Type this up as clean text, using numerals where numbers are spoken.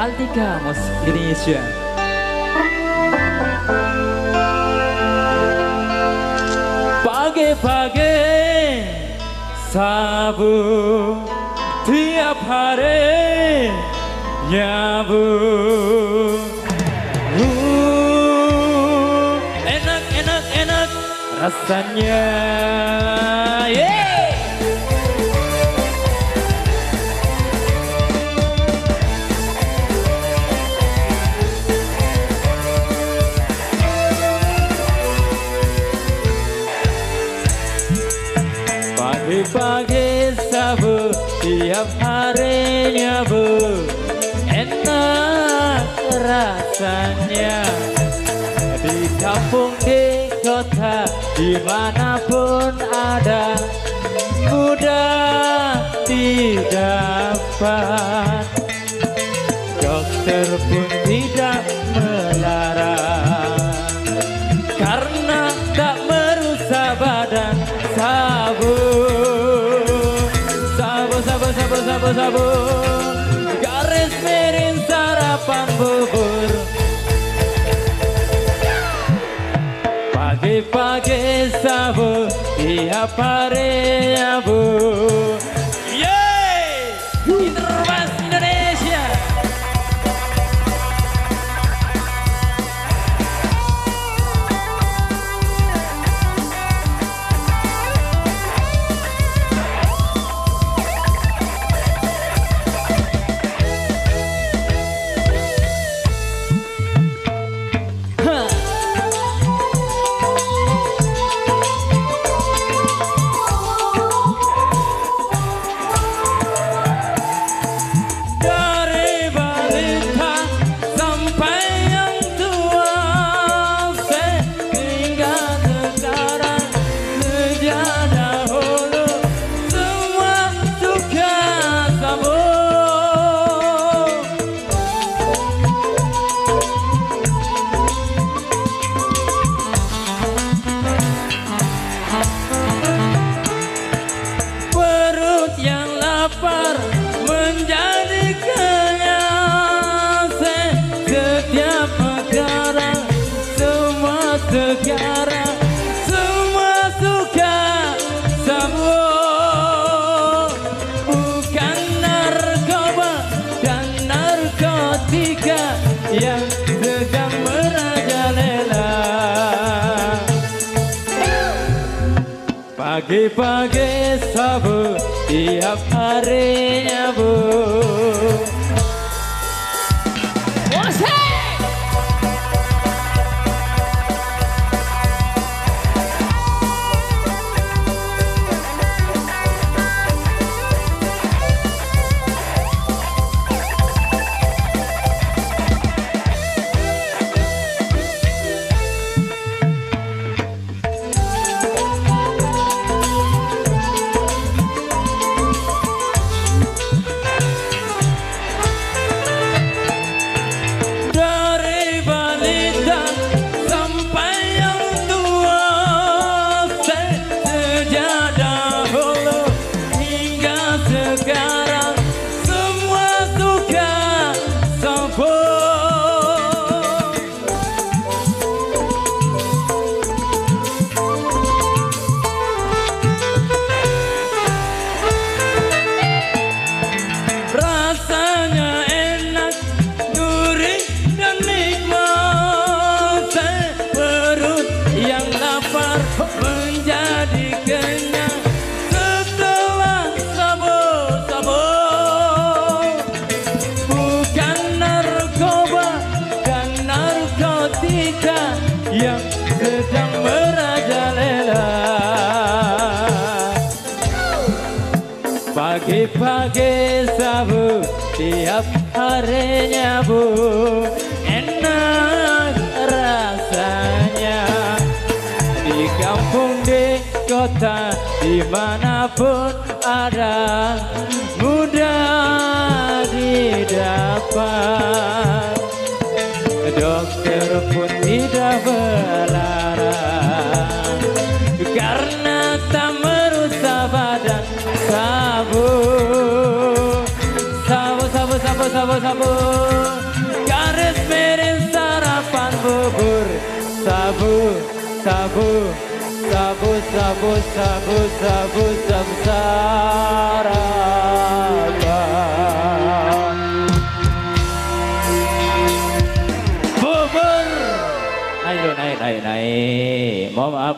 Altika Musik Indonesia. Pagi-pagi sabu tiap hari nyabu. Enak rasanya. Pagi-pagi sabu tiap harinya bu, enak rasanya. Di kampung, di kota, dimanapun ada, mudah didapat. Dokter pun tidak melarang, karena tak merusak badan. Sabu garis miring sarapan bubur. Pagi-pagi sabu tiap hari bu. Yeay, Interbas Indonesia. Menjadi kenyang setiap negara, semua negara, semua suka sabu. Bukan narkoba dan narkotika yang sedang merajalela. Pagi-pagi sabu tiap harinya bu. Menjadi kenyang setelah sabu. Bukan narkoba dan narkotika yang sedang merajalela. Pagi-pagi sabu tiap harinya bu, enak rasanya. Di kampung, di kota, dimanapun ada, mudah didapat. Dokter pun tidak melarang, karena tak merusak badan. Sabu, sabu, sabu, sabu, sabu, sabu. sabu, garis miring sarapan bubur. Sabu, sabu, sabu, sabu, sabu, sabu, sabu, sarapan bubur. Naik, naik, naik, naik. Mohon maaf.